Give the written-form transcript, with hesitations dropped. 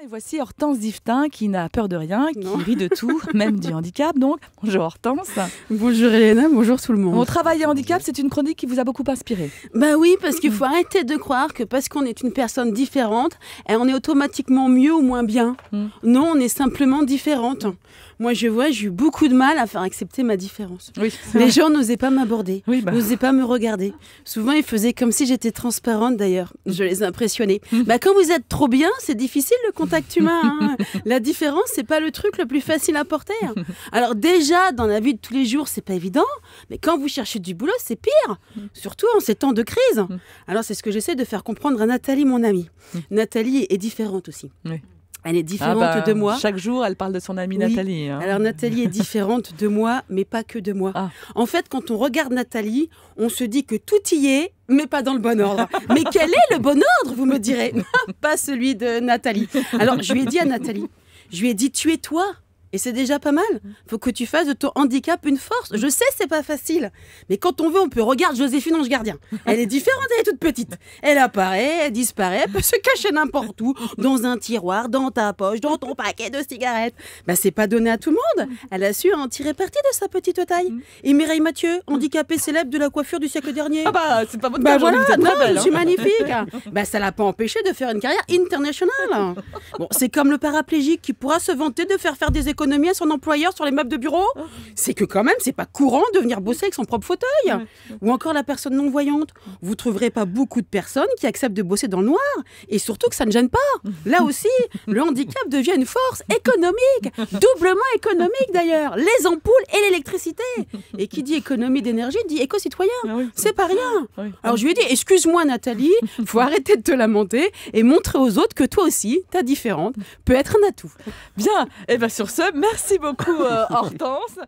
Et voici Hortense Diftin qui n'a peur de rien, qui Non. rit de tout, même du handicap. Donc, bonjour Hortense. Bonjour Elena, bonjour tout le monde. Mon travail et handicap, c'est une chronique qui vous a beaucoup inspiré. Bah oui, parce qu'il faut arrêter de croire que parce qu'on est une personne différente, on est automatiquement mieux ou moins bien. Non, on est simplement différente. Moi, j'ai eu beaucoup de mal à faire accepter ma différence. Oui, Les gens n'osaient pas m'aborder, Oui, n'osaient pas me regarder. Souvent, ils faisaient comme si j'étais transparente d'ailleurs. Je les impressionnais. Quand vous êtes trop bien, c'est difficile le contact humain. Hein. La différence, c'est pas le truc le plus facile à porter. Hein. Alors déjà, dans la vie de tous les jours, c'est pas évident. Mais quand vous cherchez du boulot, c'est pire. Surtout en ces temps de crise. Alors c'est ce que j'essaie de faire comprendre à Nathalie, mon amie. Nathalie est différente aussi. Oui. Elle est différente de moi. Chaque jour, elle parle de son amie Oui. Nathalie. Hein. Alors Nathalie est différente de moi, mais pas que de moi. Ah. En fait, quand on regarde Nathalie, on se dit que tout y est, mais pas dans le bon ordre. Mais quel est le bon ordre, vous me direz? Pas celui de Nathalie. Alors je lui ai dit à Nathalie, tu es toi. Et c'est déjà pas mal. Faut que tu fasses de ton handicap une force. Je sais, c'est pas facile. Mais quand on veut, on peut. Regarde Joséphine Ange Gardien. Elle est différente, elle est toute petite. Elle apparaît, elle disparaît, elle peut se cacher n'importe où. Dans un tiroir, dans ta poche, dans ton paquet de cigarettes. C'est pas donné à tout le monde. Elle a su en tirer parti de sa petite taille. Et Mireille Mathieu, handicapée célèbre de la coiffure du siècle dernier. C'est pas votre cas, Voilà, vous êtes non, très belle. je suis magnifique. Ça l'a pas empêché de faire une carrière internationale. Bon, c'est comme le paraplégique qui pourra se vanter de faire des économies à son employeur sur les meubles de bureau. C'est que quand même, c'est pas courant de venir bosser avec son propre fauteuil. Ou encore la personne non-voyante. Vous trouverez pas beaucoup de personnes qui acceptent de bosser dans le noir. Et surtout que ça ne gêne pas. Là aussi, le handicap devient une force économique. Doublement économique d'ailleurs. Les ampoules et l'électricité. Et qui dit économie d'énergie dit éco-citoyen. Ah oui. C'est pas rien. Oui. Alors je lui ai dit, excuse-moi Nathalie, faut arrêter de te lamenter et montrer aux autres que toi aussi, ta différente, peut être un atout. Bien. Et bien sur ce, merci beaucoup Hortense.